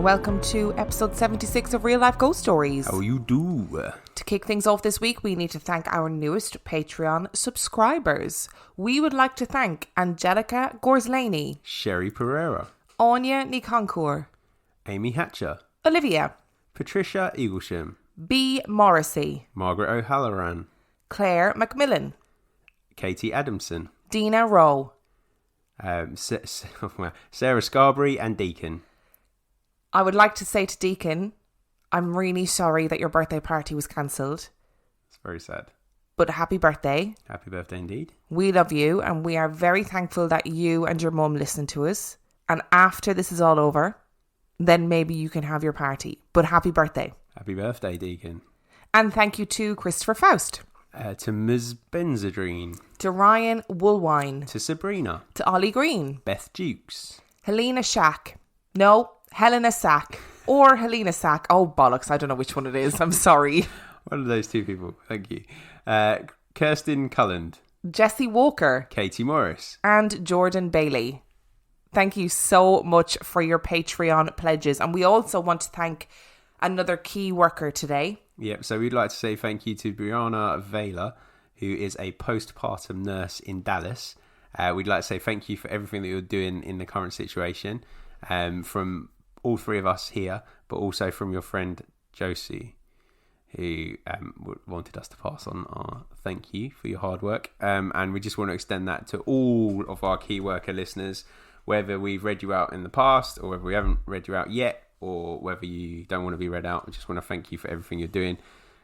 welcome to episode 76 of Real Life Ghost Stories. How you do? To kick things off this week, we need to thank our newest Patreon subscribers. We would like to thank Angelica Gorslaney, Sherry Pereira, Anya Nikoncourt, Amy Hatcher, Olivia, Patricia Eaglesham, B. Morrissey, Margaret O'Halloran, Claire Macmillan, Katie Adamson, Dina Rowe, Sarah Scarberry and Deacon. I would like to say to Deacon, I'm really sorry that your birthday party was cancelled. It's very sad. But happy birthday. Happy birthday indeed. We love you and we are very thankful that you and your mum listen to us. And after this is all over, then maybe you can have your party. But happy birthday. Happy birthday, Deacon. And thank you to Christopher Faust. To Ms. Benzadrine. To Ryan Woolwine. To Sabrina. To Ollie Green. Beth Dukes. Helena Shack. No, Helena Sack. Or Helena Sack. Oh, bollocks. I don't know which one it is. I'm sorry. One of those two people. Thank you. Kirsten Culland. Jessie Walker. Katie Morris. And Jordan Bailey. Thank you so much for your Patreon pledges. And we also want to thank another key worker today. Yep, so we'd like to say thank you to Brianna Vela, who is a postpartum nurse in Dallas. We'd like to say thank you for everything that you're doing in the current situation, from all three of us here, but also from your friend Josie, who wanted us to pass on our thank you for your hard work. And we just want to extend that to all of our key worker listeners, whether we've read you out in the past or whether we haven't read you out yet, or whether you don't want to be read out. I just want to thank you for everything you're doing,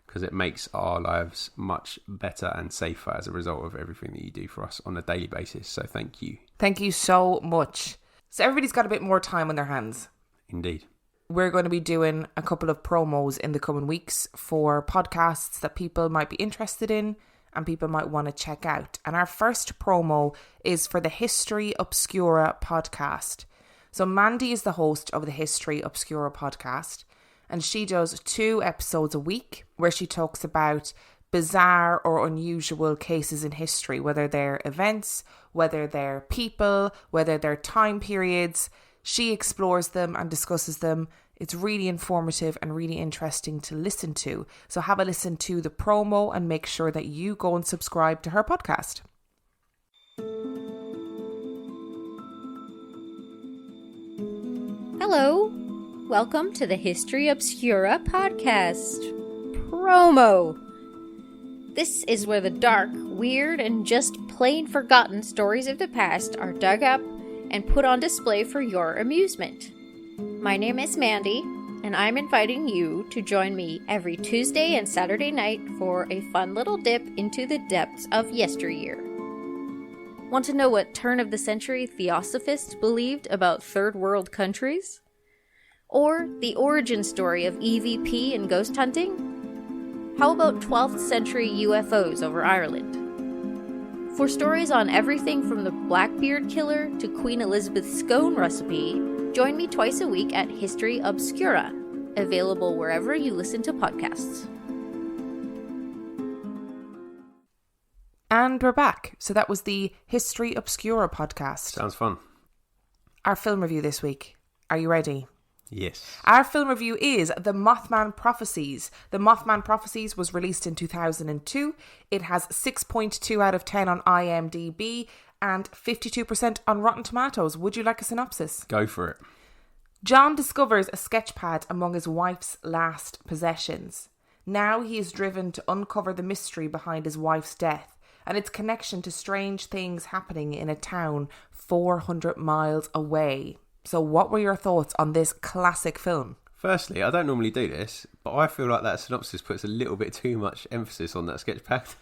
because it makes our lives much better and safer as a result of everything that you do for us on a daily basis. So thank you. Thank you so much. So everybody's got a bit more time on their hands. Indeed. We're going to be doing a couple of promos in the coming weeks for podcasts that people might be interested in and people might want to check out. And our first promo is for the History Obscura podcast. So Mandy is the host of the History Obscura podcast, and she does 2 episodes a week where she talks about bizarre or unusual cases in history, whether they're events, whether they're people, whether they're time periods. She explores them and discusses them. It's really informative and really interesting to listen to. So have a listen to the promo and make sure that you go and subscribe to her podcast. Hello, welcome to the History Obscura podcast promo. This is where the dark, weird, and just plain forgotten stories of the past are dug up and put on display for your amusement. My name is Mandy, and I'm inviting you to join me every Tuesday and Saturday night for a fun little dip into the depths of yesteryear. Want to know what turn-of-the-century theosophists believed about third-world countries? Or the origin story of EVP and ghost hunting? How about 12th century UFOs over Ireland? For stories on everything from the Blackbeard Killer to Queen Elizabeth's scone recipe, join me twice a week at History Obscura, available wherever you listen to podcasts. And we're back. So that was the History Obscura podcast. Sounds fun. Our film review this week. Are you ready? Yes. Our film review is The Mothman Prophecies. The Mothman Prophecies was released in 2002. It has 6.2 out of 10 on IMDb and 52% on Rotten Tomatoes. Would you like a synopsis? Go for it. John discovers a sketchpad among his wife's last possessions. Now he is driven to uncover the mystery behind his wife's death and its connection to strange things happening in a town 400 miles away. So what were your thoughts on this classic film? Firstly, I don't normally do this, but I feel like that synopsis puts a little bit too much emphasis on that sketchpad.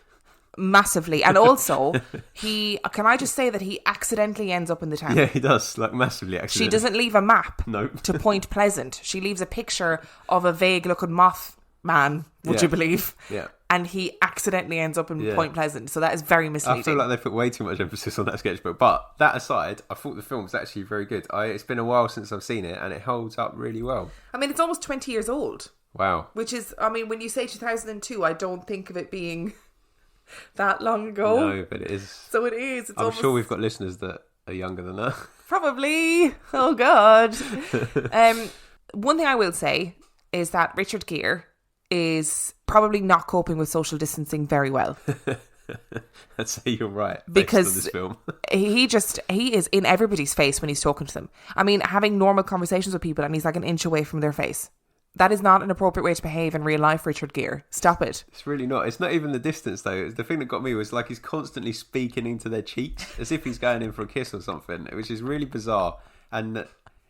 Massively. And also, can I just say that he accidentally ends up in the town? Yeah, he does, like massively accidentally. She doesn't leave a map to Point Pleasant. She leaves a picture of a vague looking moth man, would you believe? Yeah. And he accidentally ends up in Point Pleasant. So that is very misleading. I feel like they put way too much emphasis on that sketchbook. But that aside, I thought the film was actually very good. It's been a while since I've seen it and it holds up really well. I mean, it's almost 20 years old. Wow. Which is, I mean, when you say 2002, I don't think of it being that long ago. No, but it is. So it is. I'm sure we've got listeners that are younger than that. Probably. Oh, God. One thing I will say is that Richard Gere is probably not coping with social distancing very well. I'd say you're right. Because on this film. he is in everybody's face when he's talking to them. I mean, having normal conversations with people and he's like an inch away from their face. That is not an appropriate way to behave in real life, Richard Gere. Stop it. It's really not. It's not even the distance, though. The thing that got me was like he's constantly speaking into their cheeks as if he's going in for a kiss or something, which is really bizarre. And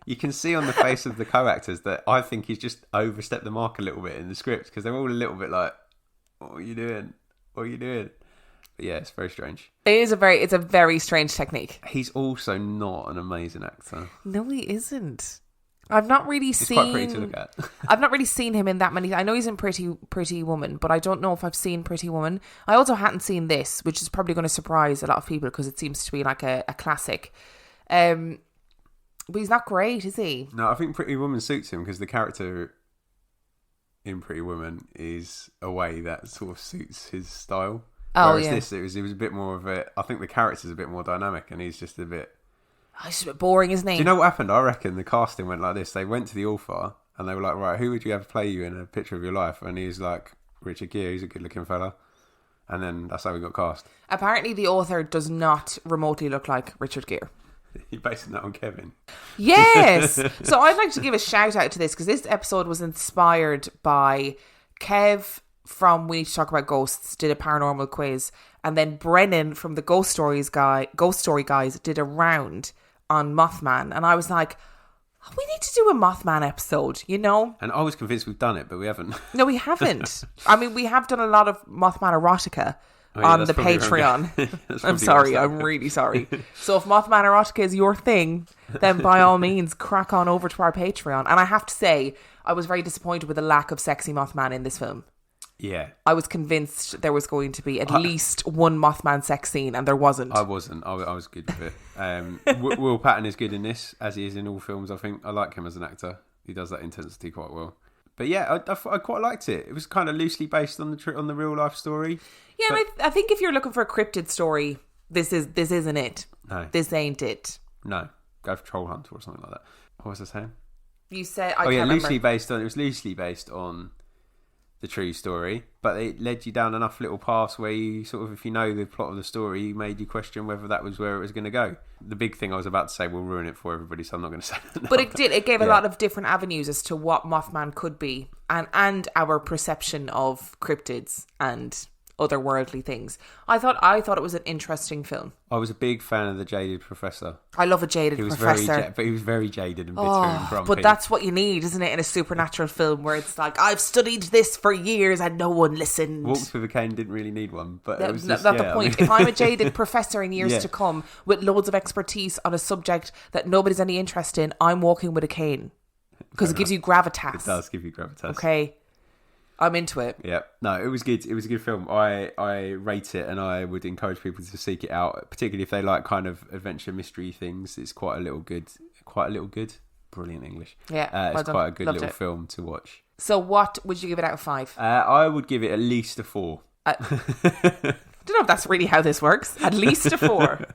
you can see on the face of the co-actors that I think he's just overstepped the mark a little bit in the script because they're all a little bit like, what are you doing? What are you doing? But yeah, it's very strange. It's a very strange technique. He's also not an amazing actor. No, he isn't. I've not really He's seen. quite pretty to look at. I've not really seen him in that many. I know he's in Pretty Woman, but I don't know if I've seen Pretty Woman. I also hadn't seen this, which is probably going to surprise a lot of people because it seems to be like a classic. But he's not great, is he? No, I think Pretty Woman suits him because the character in Pretty Woman is a way that sort of suits his style. Oh, Whereas yeah. this, it was a bit more of a. I think the character's a bit more dynamic, and he's just a bit. Oh, he's just a bit boring, isn't he? Do you know what happened? I reckon the casting went like this. They went to the author, and they were like, "Right, who would you have play you in a picture of your life?" And he's like, "Richard Gere. He's a good-looking fella." And then that's how we got cast. Apparently, the author does not remotely look like Richard Gere. You're basing that on Kevin. Yes. So I'd like to give a shout out to this because this episode was inspired by Kev from We Need to Talk About Ghosts did a paranormal quiz, and then Brennan from the Ghost Story Guys did a round on Mothman, and I was like, we need to do a Mothman episode, you know? And I was convinced we've done it, but we haven't. No, we haven't. I mean, we have done a lot of Mothman erotica Oh, yeah, on that's the probably Patreon. That's I'm probably sorry. worse. I'm really sorry. So if Mothman erotica is your thing, then by all means, crack on over to our Patreon. And I have to say, I was very disappointed with the lack of sexy Mothman in this film. Yeah. I was convinced there was going to be at least one Mothman sex scene, and there wasn't. I wasn't. I was good with it. Will Patton is good in this, as he is in all films. I think I like him as an actor. He does that intensity quite well. But yeah, I quite liked it. It was kind of loosely based on the real life story. Yeah, but I think if you're looking for a cryptid story, this isn't it. No. This ain't it. No, go for Troll Hunter or something like that. What was I saying? You said Loosely based on. It was loosely based on the true story, but it led you down enough little paths where you sort of, if you know the plot of the story, you made you question whether that was where it was going to go. The big thing I was about to say will ruin it for everybody, so I'm not going to say that now. But it gave a lot of different avenues as to what Mothman could be, and our perception of cryptids and otherworldly things. I thought it was an interesting film. I was a big fan of the jaded professor. I love a jaded professor. But he was very jaded and bitter and grumpy. But that's what you need, isn't it, in a supernatural film where it's like, I've studied this for years and no one listened. Walks with a cane didn't really need one, but it was that's just, the point. If I'm a jaded professor in years Yeah. to come with loads of expertise on a subject that nobody's any interest in, I'm walking with a cane because it gives you gravitas. It does give you gravitas. Okay, I'm into it. Yeah, no, it was good. It was a good film. I rate it, and I would encourage people to seek it out, particularly if they like kind of adventure mystery things. It's quite a little good. Brilliant English. Yeah, it's quite a good Loved little it. film to watch. So what would you give it out of 5? I would give it at least a 4. I don't know if that's really how this works. At least a 4.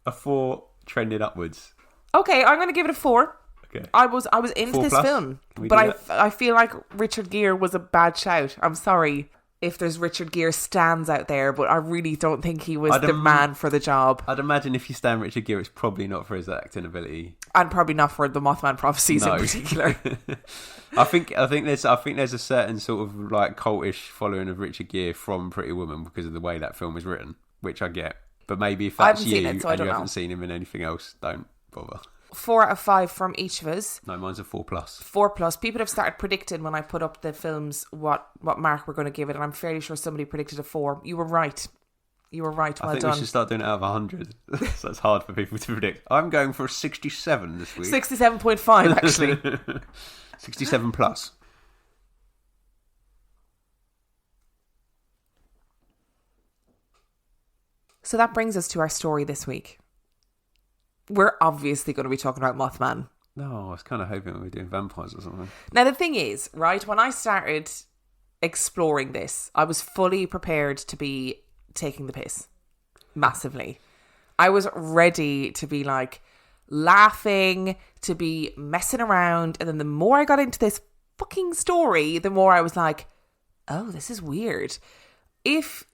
A 4 trending upwards. Okay, I'm going to give it a 4. Okay. I was into 4 this plus? film, Can we but do that? I feel like Richard Gere was a bad shout. I'm sorry if there's Richard Gere stands out there, but I really don't think he was the man for the job, I'd imagine if you stand Richard Gere, it's probably not for his acting ability. and probably not for the Mothman prophecies No. in particular. I think there's a certain sort of like cultish following of Richard Gere from Pretty Woman because of the way that film is written, which I get. But maybe if I that's haven't you seen it, so I and you don't know. haven't seen him in anything else, don't bother. 4 out of 5 from each of us. No, mine's a 4 plus. 4 plus. People have started predicting when I put up the films what mark we're going to give it, and I'm fairly sure somebody predicted a 4. You were right. Well I think done. we should start doing it out of 100. So it's hard for people to predict. I'm going for a 67 this week. 67.5 actually. 67 plus. So that brings us to our story this week. We're obviously going to be talking about Mothman. No, I was kind of hoping we were doing vampires or something. Now, the thing is, right, when I started exploring this, I was fully prepared to be taking the piss. Massively. I was ready to be like, laughing, to be messing around. And then the more I got into this fucking story, the more I was like, oh, this is weird. If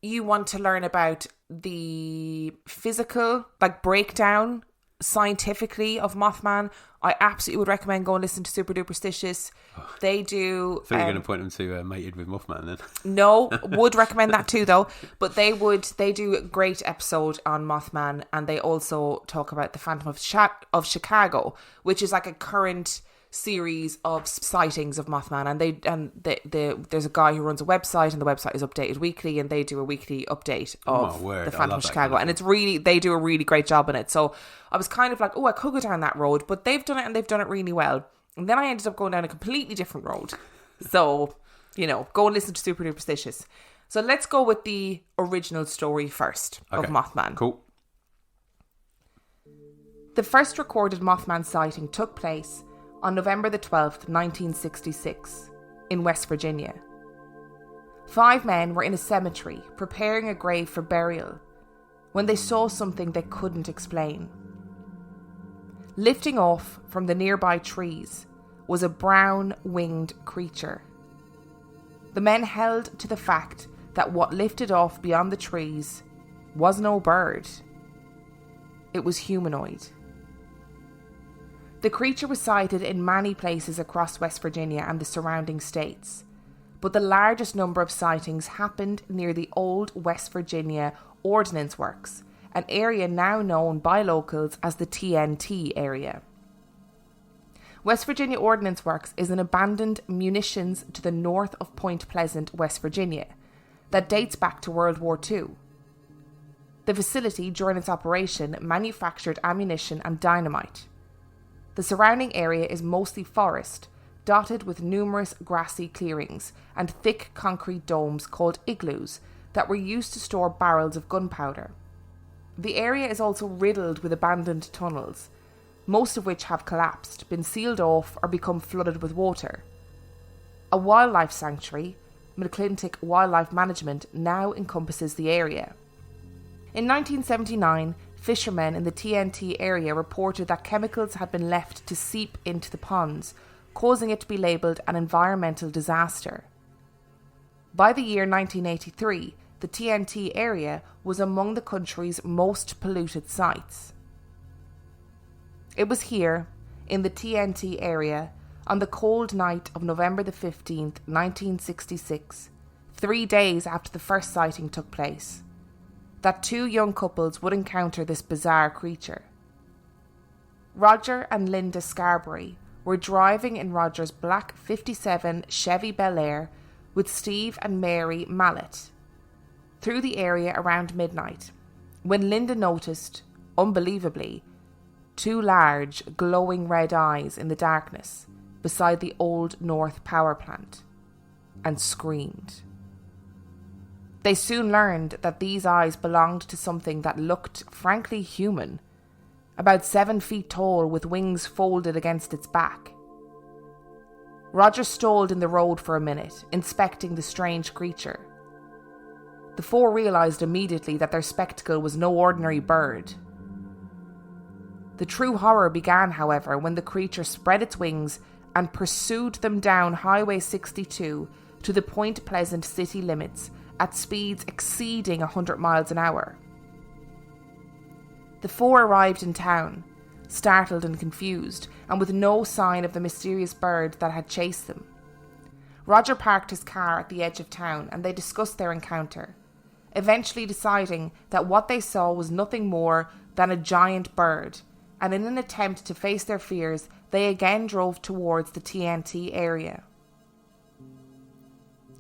you want to learn about the physical, like, breakdown scientifically of Mothman, I absolutely would recommend going and listen to Super Duperstitious. They do... I thought you were going to point them to Mated with Mothman then. No, would recommend that too though. But they do a great episode on Mothman, and they also talk about the Phantom of Chicago, which is like a current series of sightings of Mothman, and there's a guy who runs a website, and the website is updated weekly, and they do a weekly update of the Phantom of Chicago, and it's really, they do a really great job in it. So I was kind of like, oh, I could go down that road, but they've done it, and they've done it really well. And then I ended up going down a completely different road. So, go and listen to Super Duperstitious. So let's go with the original story first of Mothman. Cool. The first recorded Mothman sighting took place on November the 12th, 1966, in West Virginia. 5 men were in a cemetery preparing a grave for burial when they saw something they couldn't explain. Lifting off from the nearby trees was a brown-winged creature. The men held to the fact that what lifted off beyond the trees was no bird. It was humanoid. The creature was sighted in many places across West Virginia and the surrounding states, but the largest number of sightings happened near the old West Virginia Ordnance Works, an area now known by locals as the TNT area. West Virginia Ordnance Works is an abandoned munitions to the north of Point Pleasant, West Virginia, that dates back to World War II. The facility, during its operation, manufactured ammunition and dynamite. The surrounding area is mostly forest, dotted with numerous grassy clearings and thick concrete domes called igloos that were used to store barrels of gunpowder. The area is also riddled with abandoned tunnels, most of which have collapsed, been sealed off, or become flooded with water. A wildlife sanctuary, McClintic Wildlife Management, now encompasses the area. In 1979, fishermen in the TNT area reported that chemicals had been left to seep into the ponds, causing it to be labelled an environmental disaster. By the year 1983, the TNT area was among the country's most polluted sites. It was here, in the TNT area, on the cold night of November the 15th, 1966, 3 days after the first sighting took place, that 2 young couples would encounter this bizarre creature. Roger and Linda Scarberry were driving in Roger's black 57 Chevy Bel Air with Steve and Mary Mallet through the area around midnight, when Linda noticed, unbelievably, 2 large, glowing red eyes in the darkness beside the Old North power plant, and screamed. They soon learned that these eyes belonged to something that looked frankly human, about 7 feet tall with wings folded against its back. Roger stalled in the road for a minute, inspecting the strange creature. The 4 realised immediately that their spectacle was no ordinary bird. The true horror began, however, when the creature spread its wings and pursued them down Highway 62 to the Point Pleasant city limits at speeds exceeding 100 miles an hour. The 4 arrived in town, startled and confused, and with no sign of the mysterious bird that had chased them. Roger parked his car at the edge of town, and they discussed their encounter, eventually deciding that what they saw was nothing more than a giant bird, and in an attempt to face their fears, they again drove towards the TNT area.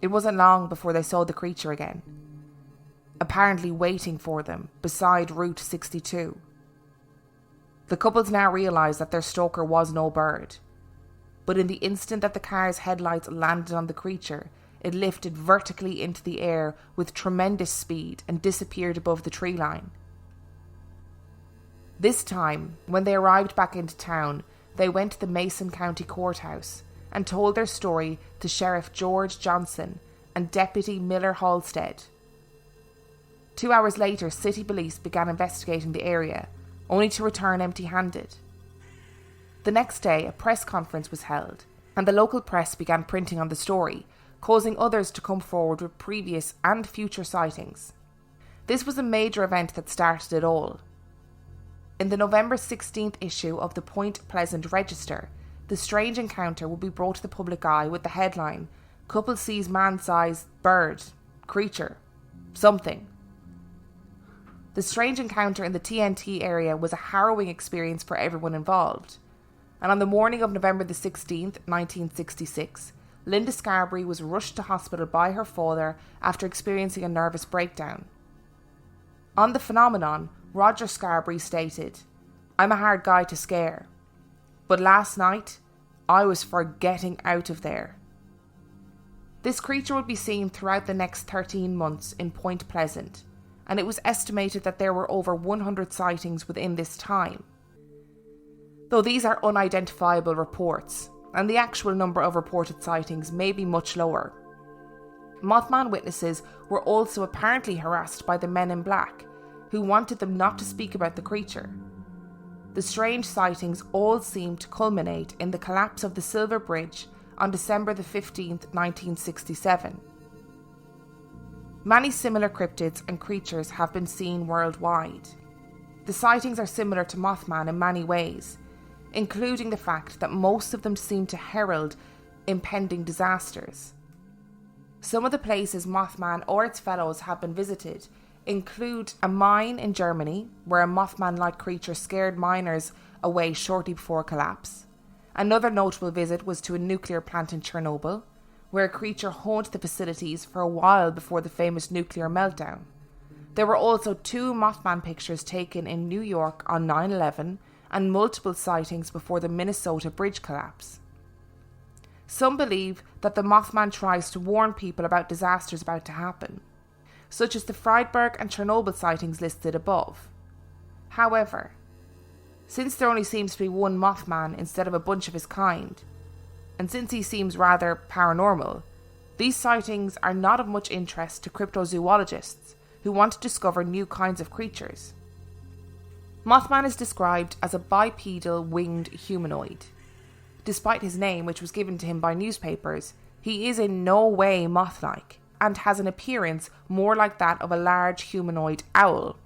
It wasn't long before they saw the creature again, apparently waiting for them beside Route 62. The couples now realised that their stalker was no bird, but in the instant that the car's headlights landed on the creature, it lifted vertically into the air with tremendous speed and disappeared above the tree line. This time, when they arrived back into town, they went to the Mason County Courthouse and told their story to Sheriff George Johnson and Deputy Miller Halstead. 2 hours later, city police began investigating the area, only to return empty-handed. The next day, a press conference was held, and the local press began printing on the story, causing others to come forward with previous and future sightings. This was a major event that started it all. In the November 16th issue of the Point Pleasant Register, the strange encounter would be brought to the public eye with the headline, "Couple sees man-sized bird, creature, something." The strange encounter in the TNT area was a harrowing experience for everyone involved. And on the morning of November the 16th, 1966, Linda Scarberry was rushed to hospital by her father after experiencing a nervous breakdown. On the phenomenon, Roger Scarberry stated, "I'm a hard guy to scare. But last night, I was for getting out of there." This creature would be seen throughout the next 13 months in Point Pleasant, and it was estimated that there were over 100 sightings within this time. Though these are unidentifiable reports, and the actual number of reported sightings may be much lower. Mothman witnesses were also apparently harassed by the men in black, who wanted them not to speak about the creature. The strange sightings all seemed to culminate in the collapse of the Silver Bridge on December the 15th, 1967. Many similar cryptids and creatures have been seen worldwide. The sightings are similar to Mothman in many ways, including the fact that most of them seem to herald impending disasters. Some of the places Mothman or its fellows have been visited include a mine in Germany, where a Mothman-like creature scared miners away shortly before collapse. Another notable visit was to a nuclear plant in Chernobyl, where a creature haunted the facilities for a while before the famous nuclear meltdown. There were also 2 Mothman pictures taken in New York on 9/11 and multiple sightings before the Minnesota bridge collapse. Some believe that the Mothman tries to warn people about disasters about to happen, such as the Freiburg and Chernobyl sightings listed above. However, since there only seems to be one Mothman instead of a bunch of his kind, and since he seems rather paranormal, these sightings are not of much interest to cryptozoologists who want to discover new kinds of creatures. Mothman is described as a bipedal winged humanoid. Despite his name, which was given to him by newspapers, he is in no way moth-like and has an appearance more like that of a large humanoid owl.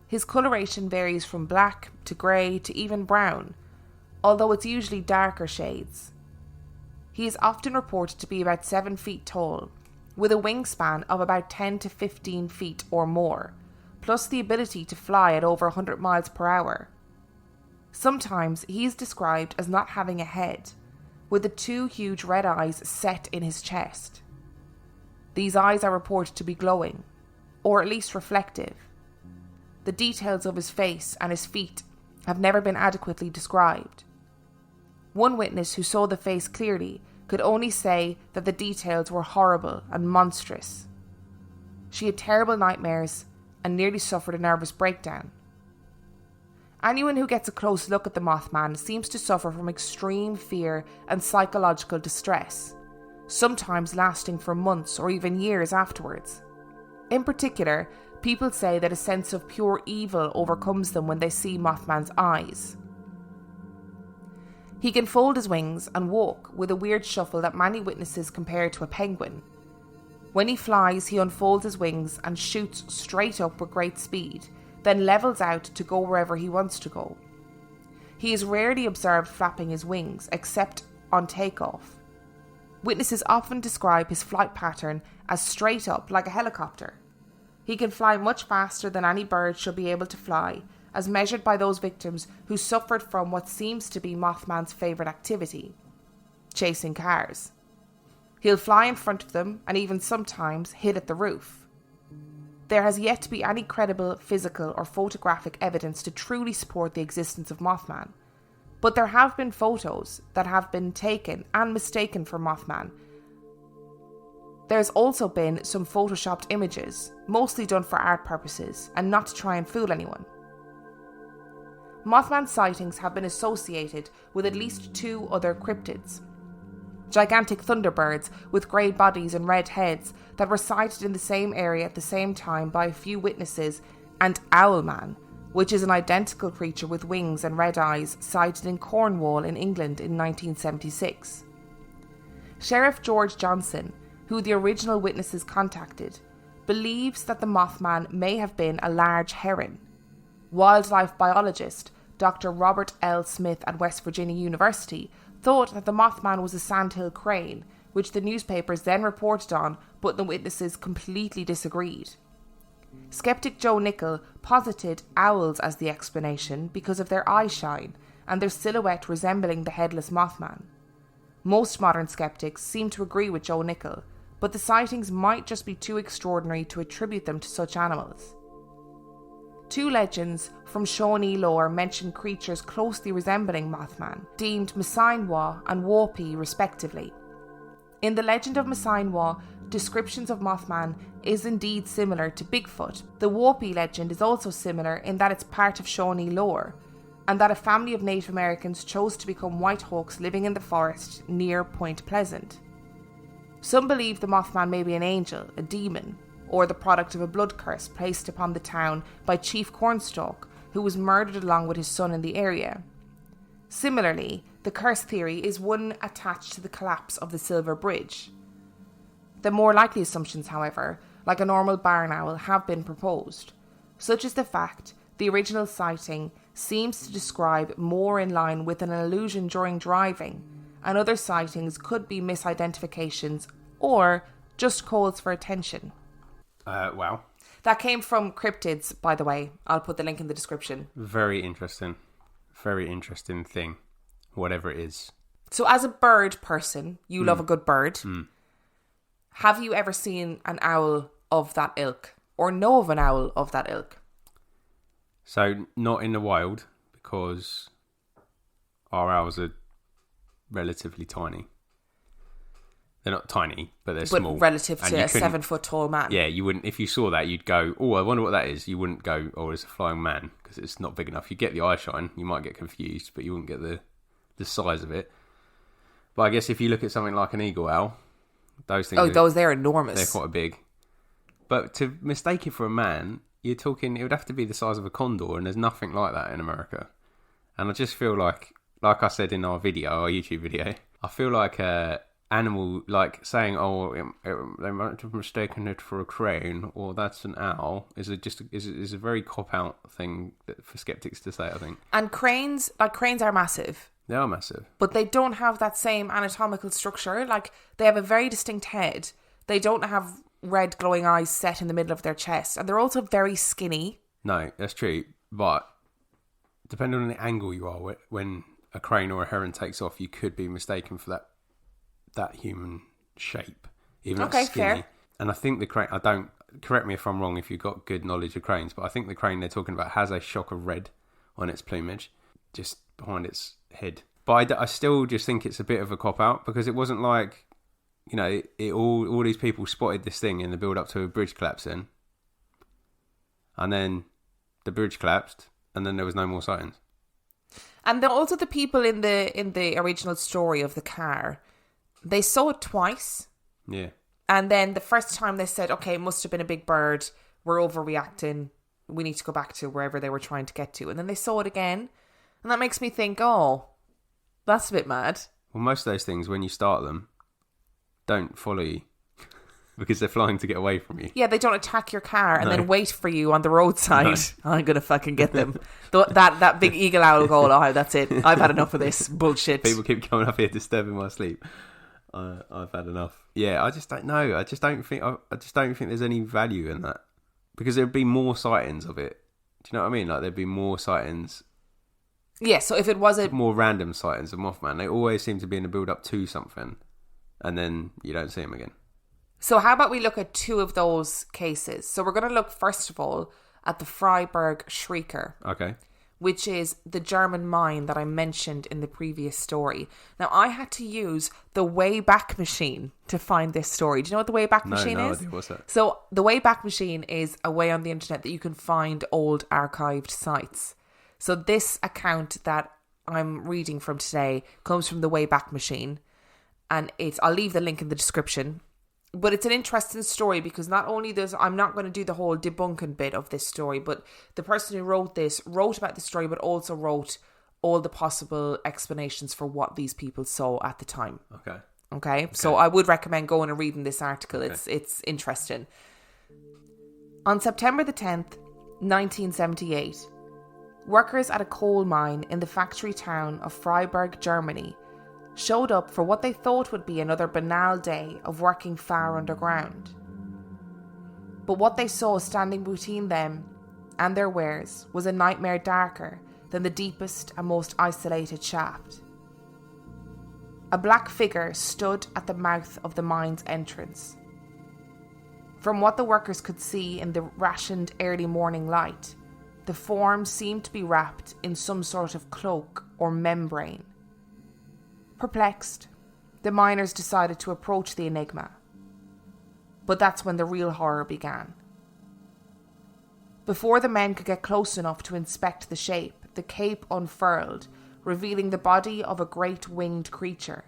His coloration varies from black to grey to even brown, although it's usually darker shades. He is often reported to be about 7 feet tall, with a wingspan of about 10 to 15 feet or more, plus the ability to fly at over 100 miles per hour. Sometimes he is described as not having a head, with the 2 huge red eyes set in his chest. These eyes are reported to be glowing, or at least reflective. The details of his face and his feet have never been adequately described. One witness who saw the face clearly could only say that the details were horrible and monstrous. She had terrible nightmares and nearly suffered a nervous breakdown. Anyone who gets a close look at the Mothman seems to suffer from extreme fear and psychological distress, sometimes lasting for months or even years afterwards. In particular, people say that a sense of pure evil overcomes them when they see Mothman's eyes. He can fold his wings and walk with a weird shuffle that many witnesses compare to a penguin. When he flies, he unfolds his wings and shoots straight up with great speed, then levels out to go wherever he wants to go. He is rarely observed flapping his wings, except on takeoff. Witnesses often describe his flight pattern as straight up, like a helicopter. He can fly much faster than any bird should be able to fly, as measured by those victims who suffered from what seems to be Mothman's favourite activity, chasing cars. He'll fly in front of them and even sometimes hit at the roof. There has yet to be any credible physical or photographic evidence to truly support the existence of Mothman, but there have been photos that have been taken and mistaken for Mothman. There's also been some photoshopped images, mostly done for art purposes and not to try and fool anyone. Mothman sightings have been associated with at least 2 other cryptids. Gigantic thunderbirds with grey bodies and red heads that were sighted in the same area at the same time by a few witnesses, and Owlman, which is an identical creature with wings and red eyes sighted in Cornwall in England in 1976. Sheriff George Johnson, who the original witnesses contacted, believes that the Mothman may have been a large heron. Wildlife biologist Dr. Robert L. Smith at West Virginia University thought that the Mothman was a sandhill crane, which the newspapers then reported on, but the witnesses completely disagreed. Skeptic Joe Nickel posited owls as the explanation because of their eye shine and their silhouette resembling the headless Mothman. Most modern skeptics seem to agree with Joe Nickel, but the sightings might just be too extraordinary to attribute them to such animals. Two legends from Shawnee lore mention creatures closely resembling Mothman, deemed Messinewa and Wopi respectively. In the legend of Messinewa, descriptions of Mothman is indeed similar to Bigfoot. The Wopi legend is also similar in that it's part of Shawnee lore, and that a family of Native Americans chose to become White Hawks living in the forest near Point Pleasant. Some believe the Mothman may be an angel, a demon, or the product of a blood curse placed upon the town by Chief Cornstalk, who was murdered along with his son in the area. Similarly, the curse theory is one attached to the collapse of the Silver Bridge. The more likely assumptions, however, like a normal barn owl, have been proposed, such as the fact the original sighting seems to describe more in line with an illusion during driving, and other sightings could be misidentifications or just calls for attention. Wow. That came from cryptids, by the way. I'll put the link in the description. Very interesting. Very interesting thing, whatever it is. So as a bird person, you love a good bird. Have you ever seen an owl of that ilk? Or know of an owl of that ilk? So, not in the wild, because our owls are relatively tiny. They're not tiny, but they're small. But relative And to you a couldn't- 7-foot tall man. Yeah, you wouldn't. If you saw that, you'd go, "Oh, I wonder what that is." You wouldn't go, "Oh, it's a flying man," because it's not big enough. You get the eye shine, you might get confused, but you wouldn't get the size of it. But I guess if you look at something like an eagle owl, those things, They're enormous. they're quite big. But to mistake it for a man, you're talking, it would have to be the size of a condor, and there's nothing like that in America. And I just feel like I said in our YouTube video, I feel like animal, like saying, "Oh, they might have mistaken it for a crane," or "that's an owl," is a very cop out thing for skeptics to say, I think. And cranes are massive. They are massive, But they don't have that same anatomical structure. Like, they have a very distinct head. They don't have red glowing eyes set in the middle of their chest. And they're also very skinny. No, that's true. But depending on the angle you are, when a crane or a heron takes off, you could be mistaken for that human shape, even if it's skinny. Fair. And I think the crane, I don't, correct me if I'm wrong if you've got good knowledge of cranes, but I think the crane they're talking about has a shock of red on its plumage, just behind its head. But I still just think it's a bit of a cop-out, because it wasn't like, all these people spotted this thing in the build-up to a bridge collapsing, and then the bridge collapsed, and then there was no more sightings. And also the people in the original story of the car, they saw it twice. Yeah. And then the first time they said, okay, it must have been a big bird. We're overreacting. We need to go back to wherever they were trying to get to. And then they saw it again. And that makes me think, oh, that's a bit mad. Well, most of those things, when you start them, don't follow you because they're flying to get away from you. Yeah, they don't attack your car and then wait for you on the roadside. No. I'm going to fucking get them. that big eagle owl go, oh, that's it. I've had enough of this bullshit. People keep coming up here disturbing my sleep. I've had enough. Yeah, I just don't know. I just don't think there's any value in that, because there'd be more sightings of it. Do you know what I mean? Like, there'd be more sightings. Yeah, so if it was more random sightings of Mothman, they always seem to be in the build up to something, and then you don't see them again. So how about we look at two of those cases? So we're going to look first of all at the Freiburg Shrieker. Okay. Which is the German mine that I mentioned in the previous story. Now, I had to use the Wayback Machine to find this story. Do you know what the Wayback Machine is? No idea. What's that? So the Wayback Machine is a way on the internet that you can find old archived sites. So this account that I'm reading from today comes from the Wayback Machine. And I'll leave the link in the description. But it's an interesting story because not only does, I'm not going to do the whole debunking bit of this story, but the person who wrote this wrote about the story, but also wrote all the possible explanations for what these people saw at the time. Okay. So I would recommend going and reading this article. Okay. It's interesting. On September the 10th, 1978, workers at a coal mine in the factory town of Freiburg, Germany, showed up for what they thought would be another banal day of working far underground. But what they saw standing between them and their wares was a nightmare darker than the deepest and most isolated shaft. A black figure stood at the mouth of the mine's entrance. From what the workers could see in the rationed early morning light, the form seemed to be wrapped in some sort of cloak or membrane. Perplexed, the miners decided to approach the enigma. But that's when the real horror began. Before the men could get close enough to inspect the shape, the cape unfurled, revealing the body of a great winged creature.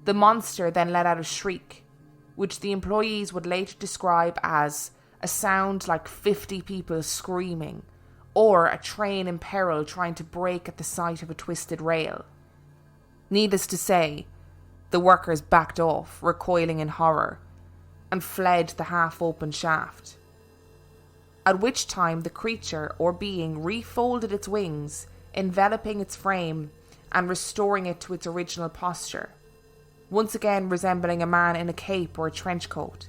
The monster then let out a shriek, which the employees would later describe as a sound like 50 people screaming, or a train in peril trying to brake at the sight of a twisted rail. Needless to say, the workers backed off, recoiling in horror, and fled the half-open shaft. At which time the creature or being refolded its wings, enveloping its frame and restoring it to its original posture, once again resembling a man in a cape or a trench coat.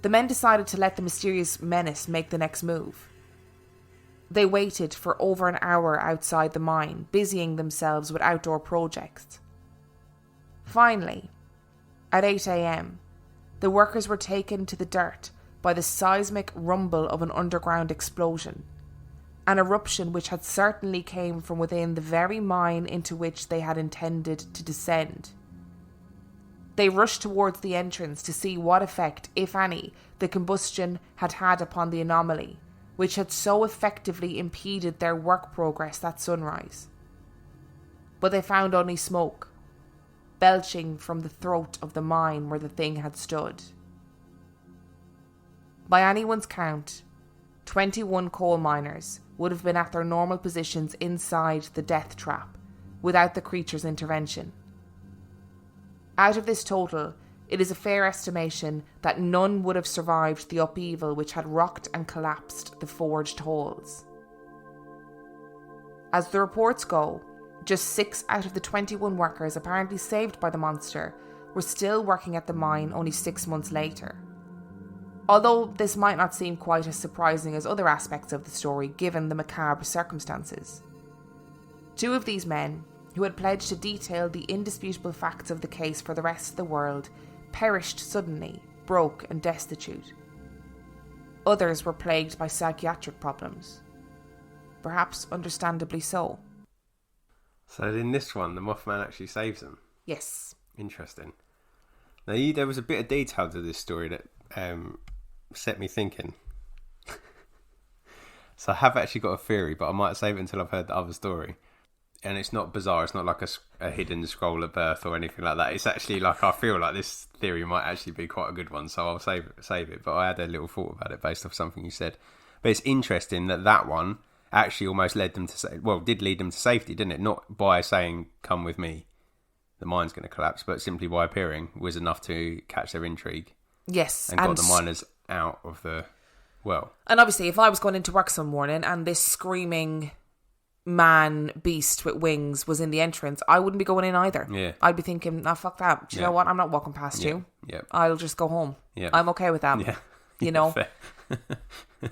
The men decided to let the mysterious menace make the next move. They waited for over an hour outside the mine, busying themselves with outdoor projects. Finally, at 8 a.m, the workers were taken to the dirt by the seismic rumble of an underground explosion, an eruption which had certainly came from within the very mine into which they had intended to descend. They rushed towards the entrance to see what effect, if any, the combustion had had upon the anomaly, which had so effectively impeded their work progress that sunrise. But they found only smoke, belching from the throat of the mine where the thing had stood. By anyone's count, 21 coal miners would have been at their normal positions inside the death trap without the creature's intervention. Out of this total, it is a fair estimation that none would have survived the upheaval which had rocked and collapsed the forged halls. As the reports go, just 6 out of the 21 workers apparently saved by the monster were still working at the mine only 6 months later. Although this might not seem quite as surprising as other aspects of the story given the macabre circumstances. 2 of these men, who had pledged to detail the indisputable facts of the case for the rest of the world, perished suddenly, broke and destitute. Others were plagued by psychiatric problems. Perhaps understandably so. So in this one, the Mothman actually saves them? Yes. Interesting. Now, there was a bit of detail to this story that set me thinking. So I have actually got a theory, but I might save it until I've heard the other story. And it's not bizarre. It's not like a hidden scroll at birth or anything like that. It's actually like, I feel like this theory might actually be quite a good one, so I'll save it. But I had a little thought about it based off something you said. But it's interesting that one actually almost did lead them to safety, didn't it? Not by saying, "Come with me, the mine's going to collapse," but simply by appearing was enough to catch their intrigue. Yes, and got the miners out of the well. And obviously, if I was going into work some morning and this screaming man beast with wings was in the entrance, I wouldn't be going in either. Yeah. I'd be thinking, "Nah, fuck that. Do you know what? I'm not walking past you. Yeah. I'll just go home. Yeah. I'm okay with that." Yeah. You know?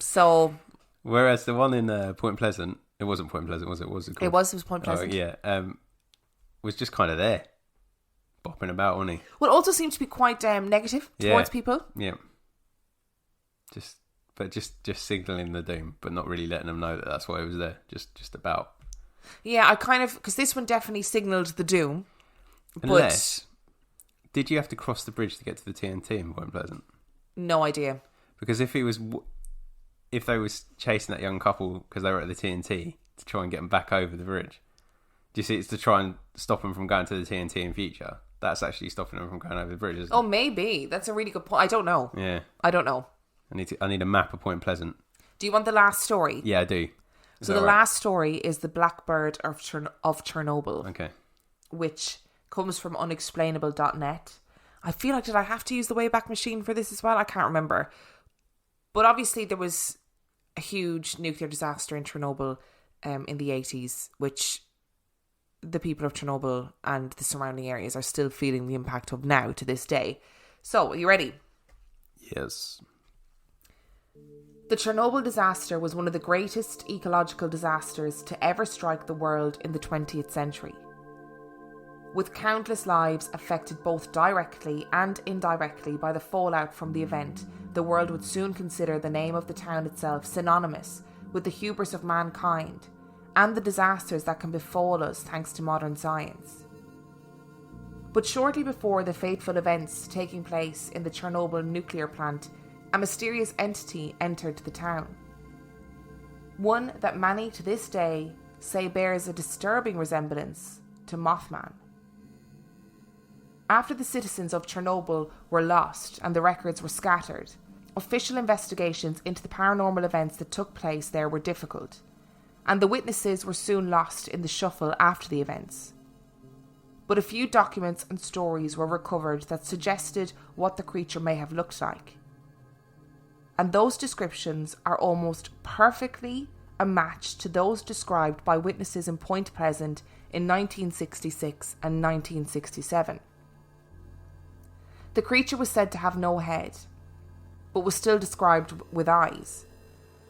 So... Whereas the one in Point Pleasant, it wasn't Point Pleasant, was it? What was it called? It was Point Pleasant. Oh, yeah. Was just kind of there. Bopping about, wasn't he? Well, it also seemed to be quite negative towards people. Yeah. Just signalling the doom, but not really letting them know that that's why he was there. Just about. Yeah, I kind of... Because this one definitely signalled the doom. Unless... Did you have to cross the bridge to get to the TNT in Point Pleasant? No idea. Because if they was chasing that young couple because they were at the TNT to try and get them back over the bridge, do you see it's to try and stop them from going to the TNT in future? that's actually stopping them from going over the bridge, isn't Oh, it? maybe. That's a really good point. I don't know. Yeah. I don't know. I need a map of Point Pleasant. Do you want the last story? Yeah, I do. Is So that the right? last story is the Blackbird of Chernobyl, Okay. which comes from unexplainable.net. I feel like, did I have to use the Wayback Machine for this as well? I can't remember. But obviously there was a huge nuclear disaster in Chernobyl in the 80s, which the people of Chernobyl and the surrounding areas are still feeling the impact of now to this day. So, are you ready? Yes. The Chernobyl disaster was one of the greatest ecological disasters to ever strike the world in the 20th century. With countless lives affected both directly and indirectly by the fallout from the event, the world would soon consider the name of the town itself synonymous with the hubris of mankind and the disasters that can befall us thanks to modern science. But shortly before the fateful events taking place in the Chernobyl nuclear plant, a mysterious entity entered the town. One that many to this day say bears a disturbing resemblance to Mothman. After the citizens of Chernobyl were lost and the records were scattered, official investigations into the paranormal events that took place there were difficult, and the witnesses were soon lost in the shuffle after the events. But a few documents and stories were recovered that suggested what the creature may have looked like. And those descriptions are almost perfectly a match to those described by witnesses in Point Pleasant in 1966 and 1967. The creature was said to have no head, but was still described with eyes.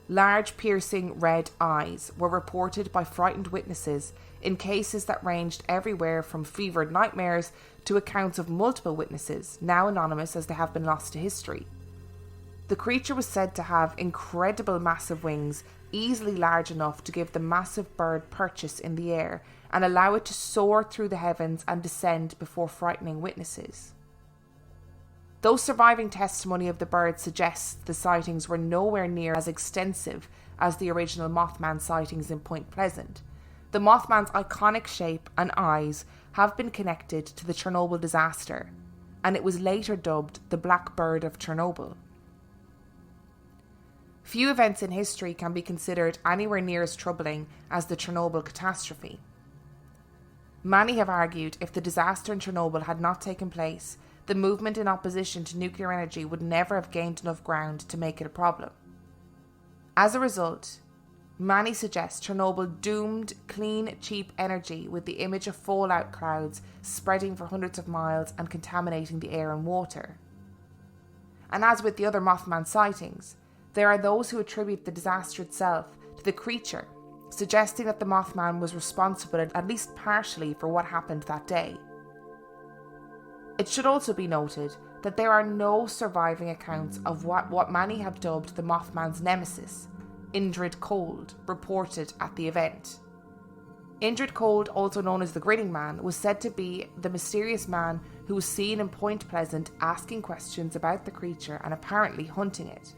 Large, piercing red eyes were reported by frightened witnesses in cases that ranged everywhere from fevered nightmares to accounts of multiple witnesses, now anonymous as they have been lost to history. The creature was said to have incredible massive wings, easily large enough to give the massive bird purchase in the air and allow it to soar through the heavens and descend before frightening witnesses. Though surviving testimony of the bird suggests the sightings were nowhere near as extensive as the original Mothman sightings in Point Pleasant, the Mothman's iconic shape and eyes have been connected to the Chernobyl disaster, and it was later dubbed the Blackbird of Chernobyl. Few events in history can be considered anywhere near as troubling as the Chernobyl catastrophe. Many have argued if the disaster in Chernobyl had not taken place, the movement in opposition to nuclear energy would never have gained enough ground to make it a problem. As a result, many suggest Chernobyl doomed clean, cheap energy with the image of fallout clouds spreading for hundreds of miles and contaminating the air and water. And as with the other Mothman sightings, there are those who attribute the disaster itself to the creature, suggesting that the Mothman was responsible at least partially for what happened that day. It should also be noted that there are no surviving accounts of what many have dubbed the Mothman's nemesis, Indrid Cold, reported at the event. Indrid Cold, also known as the Grinning Man, was said to be the mysterious man who was seen in Point Pleasant asking questions about the creature and apparently hunting it.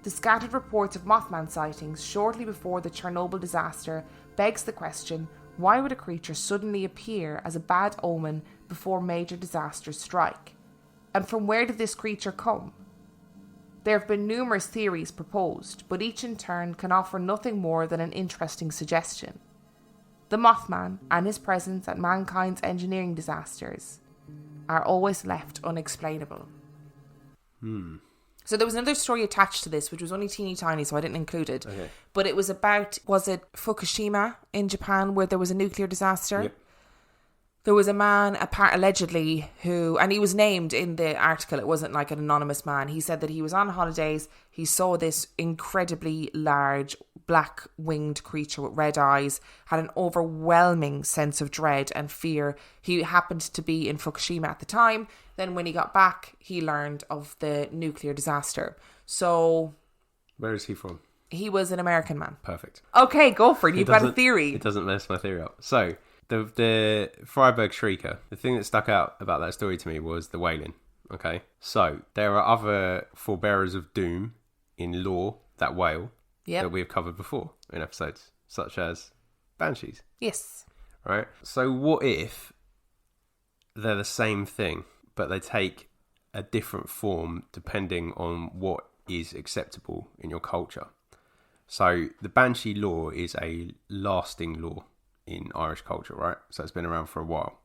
The scattered reports of Mothman sightings shortly before the Chernobyl disaster begs the question, why would a creature suddenly appear as a bad omen before major disasters strike? And from where did this creature come? There have been numerous theories proposed, but each in turn can offer nothing more than an interesting suggestion. The Mothman and his presence at mankind's engineering disasters are always left unexplainable. So there was another story attached to this, which was only teeny tiny, so I didn't include it. Okay. But it was about, was it Fukushima in Japan, where there was a nuclear disaster? Yep. There was a man, allegedly, who, and he was named in the article, it wasn't like an anonymous man. He said that he was on holidays, he saw this incredibly large black-winged creature with red eyes, had an overwhelming sense of dread and fear. He happened to be in Fukushima at the time. Then when he got back, he learned of the nuclear disaster. So... Where is he from? He was an American man. Perfect. Okay, go for it. You've got a theory. It doesn't mess my theory up. So, the Freiburg Shrieker, the thing that stuck out about that story to me was the wailing. Okay? So, there are other forebearers of doom in lore that wail that we have covered before in episodes, such as banshees. Yes. Right? So, what if they're the same thing, but they take a different form depending on what is acceptable in your culture. So the Banshee law is a lasting law in Irish culture, right? So it's been around for a while.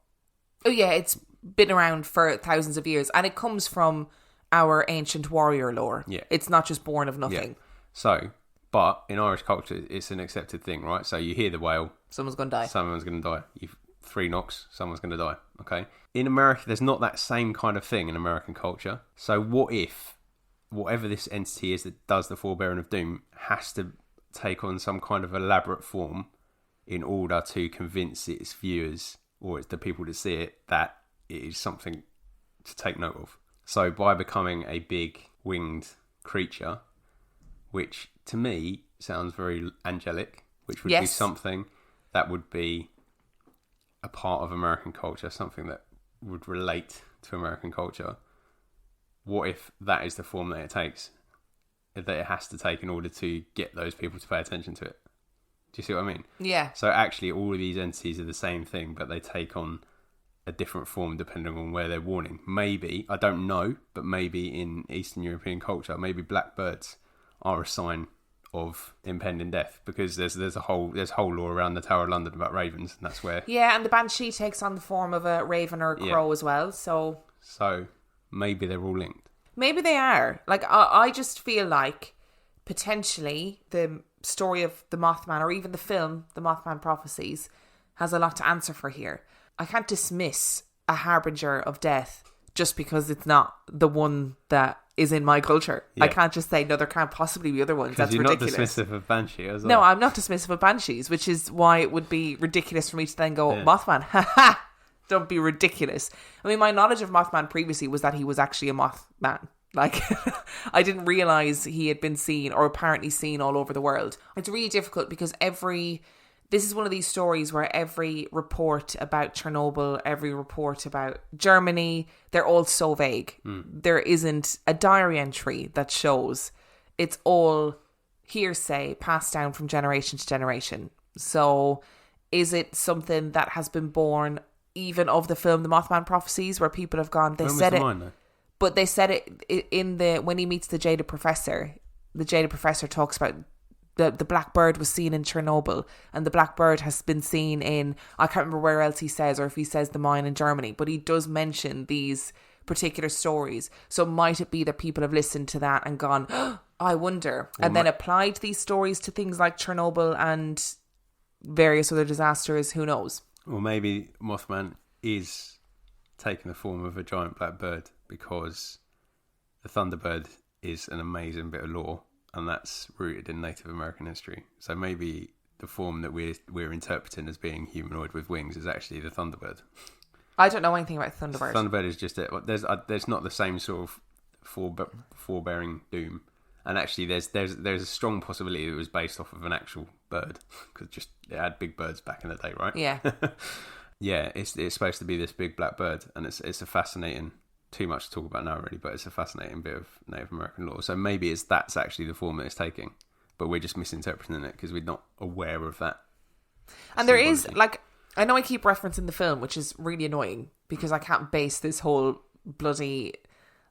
Oh yeah, it's been around for thousands of years, and it comes from our ancient warrior lore. Yeah. It's not just born of nothing. Yeah. So, but in Irish culture, it's an accepted thing, right? So you hear the wail, Someone's going to die. someone's going to die. You've 3 knocks, someone's going to die, okay? In America, there's not that same kind of thing in American culture. So what if whatever this entity is that does the forebearing of doom has to take on some kind of elaborate form in order to convince its viewers or it's the people that see it that it is something to take note of. So by becoming a big winged creature, which to me sounds very angelic, which would be something that would be a part of American culture, something that would relate to American culture. What if that is the form that it takes, that it has to take in order to get those people to pay attention to it? Do you see what I mean? Yeah. So actually all of these entities are the same thing, but they take on a different form depending on where they're warning. Maybe, I don't know, but maybe in Eastern European culture, maybe blackbirds are a sign of impending death, because there's whole law around the Tower of London about ravens, and that's where... Yeah, and the Banshee takes on the form of a raven or a crow as well, so... So maybe they're all linked. Maybe they are. Like, I just feel like potentially the story of the Mothman, or even the film, The Mothman Prophecies, has a lot to answer for here. I can't dismiss a harbinger of death just because it's not the one that is in my culture. Yeah. I can't just say, no, there can't possibly be other ones. That's ridiculous. You're not dismissive of Banshee as well. No, I'm not dismissive of Banshees, which is why it would be ridiculous for me to then go, Mothman, ha. Don't be ridiculous. I mean, my knowledge of Mothman previously was that he was actually a Mothman. Like, I didn't realise he had been seen, or apparently seen, all over the world. It's really difficult because this is one of these stories where every report about Chernobyl, every report about Germany, they're all so vague. There isn't a diary entry that shows. It's all hearsay passed down from generation to generation. So is it something that has been born even of the film The Mothman Prophecies, where people have gone, they said it, but they said it in when he meets the Jaded Professor. The Jaded Professor talks about the black bird was seen in Chernobyl, and the black bird has been seen in, I can't remember where else he says, or if he says the mine in Germany, but he does mention these particular stories. So might it be that people have listened to that and gone, I wonder, and then applied these stories to things like Chernobyl and various other disasters? Who knows? Or maybe Mothman is taking the form of a giant black bird because the Thunderbird is an amazing bit of lore, and that's rooted in Native American history. So maybe the form that we're interpreting as being humanoid with wings is actually the Thunderbird. I don't know anything about Thunderbird. Thunderbird is just there's not the same sort of forebearing doom, and actually there's a strong possibility it was based off of an actual bird, because just it had big birds back in the day, right? Yeah. Yeah, it's supposed to be this big black bird, and it's a fascinating. Too much to talk about now, really, but it's a fascinating bit of Native American lore. So maybe that's actually the form that it's taking, but we're just misinterpreting it because we're not aware of that. And there is, like, I know I keep referencing the film, which is really annoying because I can't base this whole bloody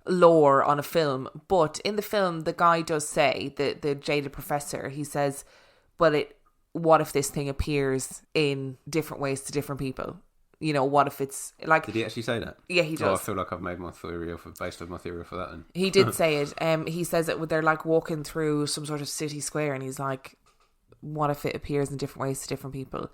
lore on a film. But in the film, the guy does say, the Jaded Professor, he says, well, what if this thing appears in different ways to different people? You know, what if it's like... Did he actually say that? Yeah, he does. Oh, I feel like I've made my theory based on my theory for that then. He did say it. He says that they're like walking through some sort of city square, and he's like, what if it appears in different ways to different people?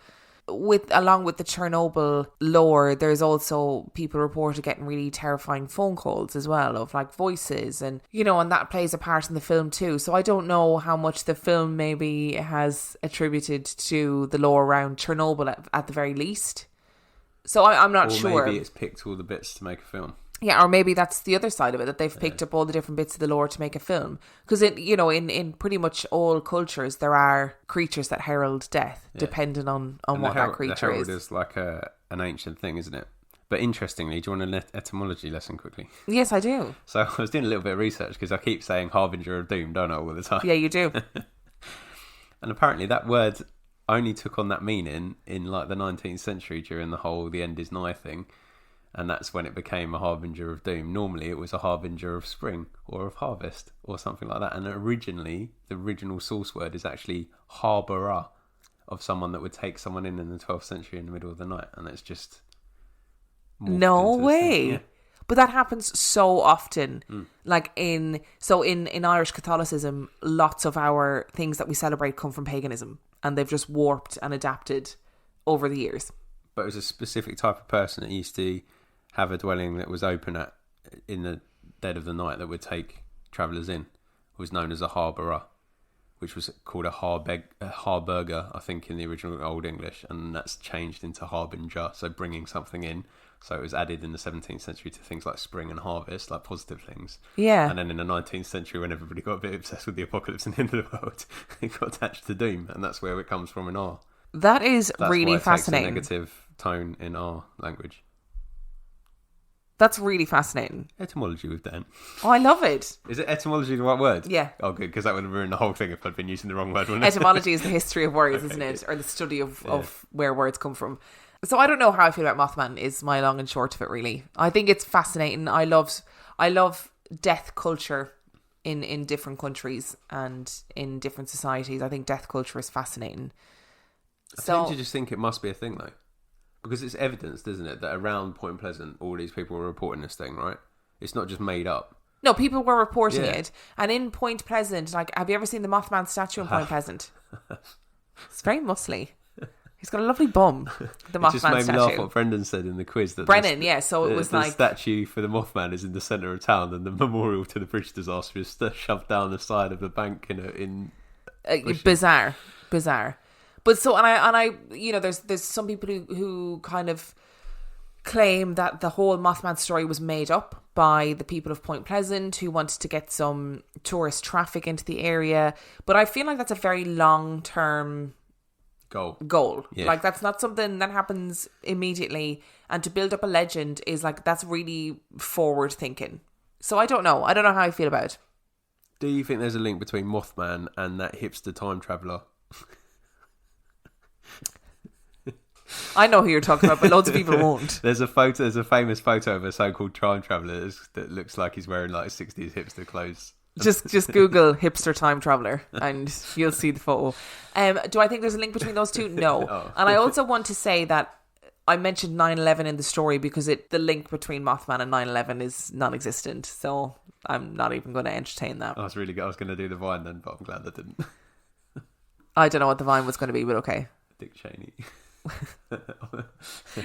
Along with the Chernobyl lore, there's also people reported getting really terrifying phone calls as well, of like voices, and you know, and that plays a part in the film too. So I don't know how much the film maybe has attributed to the lore around Chernobyl at the very least. So I'm not sure. Or maybe it's picked all the bits to make a film. Yeah, or maybe that's the other side of it, that they've picked up all the different bits of the lore to make a film. Because in pretty much all cultures, there are creatures that herald death, depending on what that creature is. The herald is like an ancient thing, isn't it? But interestingly, do you want an etymology lesson quickly? Yes, I do. So I was doing a little bit of research because I keep saying harbinger of doom, don't I, all the time? Yeah, you do. And apparently that word only took on that meaning in like the 19th century during the whole "the end is nigh" thing, and that's when it became a harbinger of doom. Normally it was a harbinger of spring or of harvest or something like that. And originally, the original source word is actually harbourer, of someone that would take someone in the 12th century in the middle of the night. And it's just... No way. Yeah. But that happens so often. Like in Irish Catholicism, lots of our things that we celebrate come from paganism, and they've just warped and adapted over the years. But it was a specific type of person that used to have a dwelling that was open in the dead of the night that would take travellers in. It was known as a harbourer, which was called a harburger, I think, in the original Old English, and that's changed into harbinger, so bringing something in. So it was added in the 17th century to things like spring and harvest, like positive things. Yeah. And then in the 19th century, when everybody got a bit obsessed with the apocalypse and the end of the world, it got attached to doom, and that's where it comes from in our... That's really why it fascinating. Takes a negative tone in our language. That's really fascinating. Etymology with Dan. Oh, I love it. Is it etymology the right word? Yeah. Oh, good, because that would have ruined the whole thing if I'd been using the wrong word. Wouldn't it? Etymology is the history of words, isn't it? Or the study of where words come from. So I don't know how I feel about Mothman is my long and short of it, really. I think it's fascinating. I love death culture in different countries and in different societies. I think death culture is fascinating. I tend to just think it must be a thing, though. Because it's evidenced, isn't it, that around Point Pleasant, all these people were reporting this thing, right? It's not just made up. No, people were reporting it. And in Point Pleasant, like, have you ever seen the Mothman statue in Point Pleasant? It's very muscly. He's got a lovely bum, the Mothman statue. It just made me laugh what Brendan said in the quiz. That Brennan, so it was the like... The statue for the Mothman is in the centre of town, and the memorial to the bridge disaster is shoved down the side of the bank in bizarre. But so, and I, you know, there's some people who kind of claim that the whole Mothman story was made up by the people of Point Pleasant who wanted to get some tourist traffic into the area. But I feel like that's a very long-term goal. Yeah. Like, that's not something that happens immediately. And to build up a legend is like, that's really forward thinking. So I don't know how I feel about it. Do you think there's a link between Mothman and that hipster time traveller? I know who you're talking about, but loads of people won't. There's a famous photo of a so-called time traveller that looks like he's wearing like 60s hipster clothes. Just Google hipster time traveller and you'll see the photo. Do I think there's a link between those two? No. Oh. And I also want to say that I mentioned 9/11 in the story because the link between Mothman and 9/11 is non-existent. So I'm not even going to entertain that. I was going to do the Vine then, but I'm glad I didn't. I don't know what the Vine was going to be, but okay. Dick Cheney.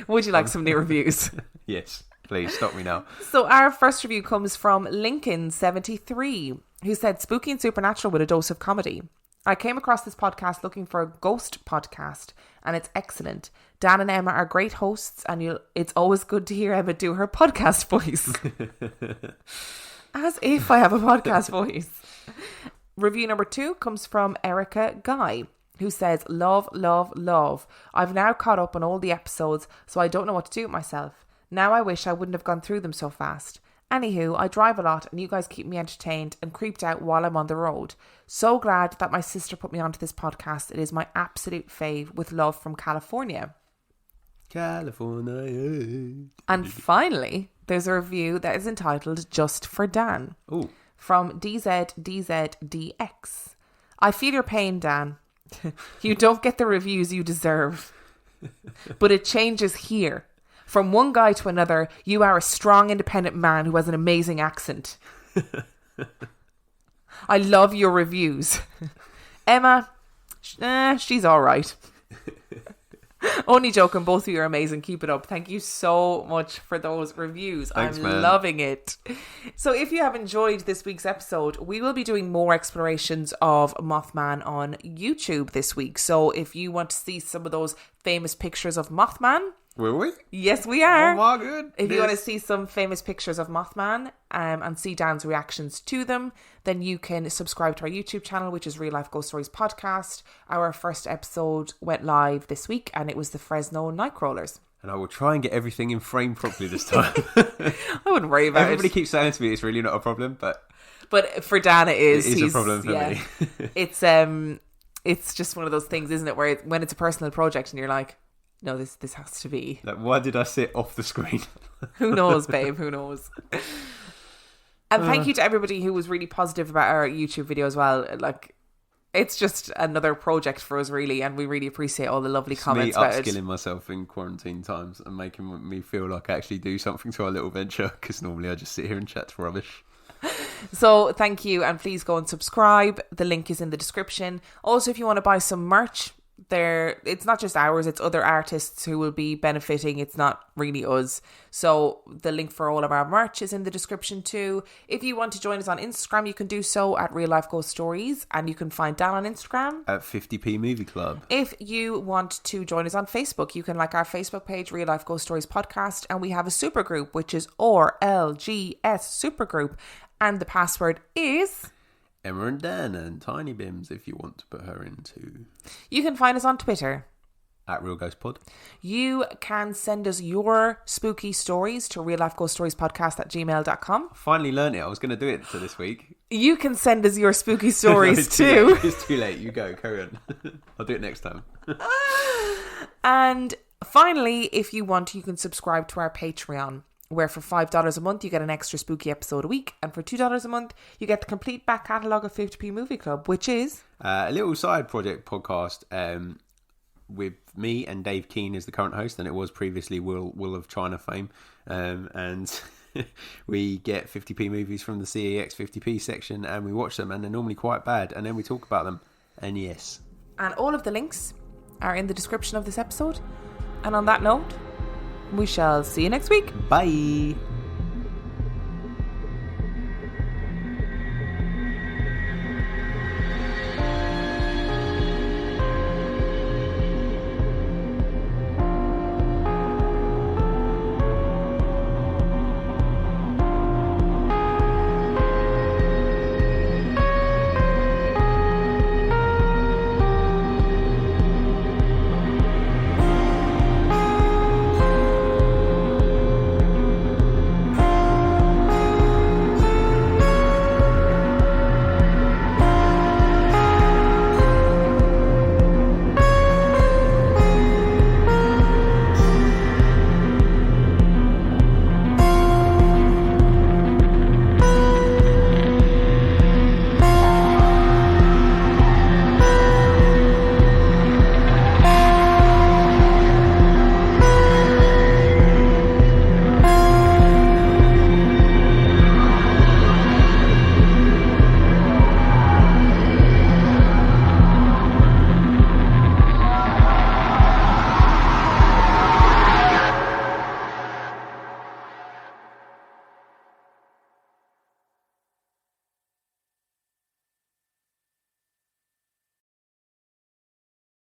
Would you like some new reviews? Yes, please stop me now. So our first review comes from Lincoln73, who said, "Spooky and supernatural with a dose of comedy. I came across this podcast looking for a ghost podcast, and it's excellent. Dan and Emma are great hosts, and it's always good to hear Emma do her podcast voice." As if I have a podcast voice. Review number 2 comes from Erica Guy, who says, "Love, love, love. I've now caught up on all the episodes, so I don't know what to do with myself. Now I wish I wouldn't have gone through them so fast. Anywho, I drive a lot and you guys keep me entertained and creeped out while I'm on the road. So glad that my sister put me onto this podcast. It is my absolute fave, with love from California." California. And finally, there's a review that is entitled "Just for Dan." Ooh. From DZDZDX. "I feel your pain, Dan. You don't get the reviews you deserve. But it changes here. From one guy to another, you are a strong, independent man who has an amazing accent. I love your reviews. Emma, she's all right. Only joking, both of you are amazing. Keep it up. Thank you so much for those reviews. Thanks, I'm man. loving it." So if you have enjoyed this week's episode, we will be doing more explorations of Mothman on YouTube this week. So if you want to see some of those famous pictures of Mothman... Will we? Yes, we are. Oh my goodness. If you want to see some famous pictures of Mothman and see Dan's reactions to them, then you can subscribe to our YouTube channel, which is Real Life Ghost Stories Podcast. Our first episode went live this week, and it was the Fresno Nightcrawlers. And I will try and get everything in frame properly this time. I wouldn't worry about Everybody keeps saying to me it's really not a problem, but for Dan it is. It is a problem for me. It's just one of those things, isn't it, where when it's a personal project and you're like, No, this has to be. Like, why did I sit off the screen? Who knows, babe? Who knows? And thank you to everybody who was really positive about our YouTube video as well. Like, it's just another project for us, really, and we really appreciate all the lovely comments about it. Upskilling myself in quarantine times and making me feel like I actually do something to our little venture, because normally I just sit here and chat rubbish. So thank you, and please go and subscribe. The link is in the description. Also, if you want to buy some merch, it's not just ours, it's other artists who will be benefiting. It's not really us. So the link for all of our merch is in the description too. If you want to join us on Instagram, you can do so at Real Life Ghost Stories, and you can find Dan on Instagram at 50p Movie Club. If you want to join us on Facebook, you can like our Facebook page, Real Life Ghost Stories Podcast, and we have a super group, which is RLGS Supergroup, and the password is Emma and Dan and Tiny Bims, if you want to put her into. You can find us on Twitter at Real Ghost Pod. You can send us your spooky stories to reallifeghoststoriespodcast@gmail.com. I finally learned it. I was going to do it for this week. You can send us your spooky stories too. It's too late. You go. Carry on. I'll do it next time. And finally, if you want, you can subscribe to our Patreon, where for $5 a month you get an extra spooky episode a week, and for $2 a month you get the complete back catalogue of 50p Movie Club, which is a little side project podcast with me and Dave Keane as the current host, and it was previously Will of China fame, and we get 50p movies from the CEX 50p section, and we watch them, and they're normally quite bad, and then we talk about them. And yes, and all of the links are in the description of this episode. And on that note, we shall see you next week. Bye.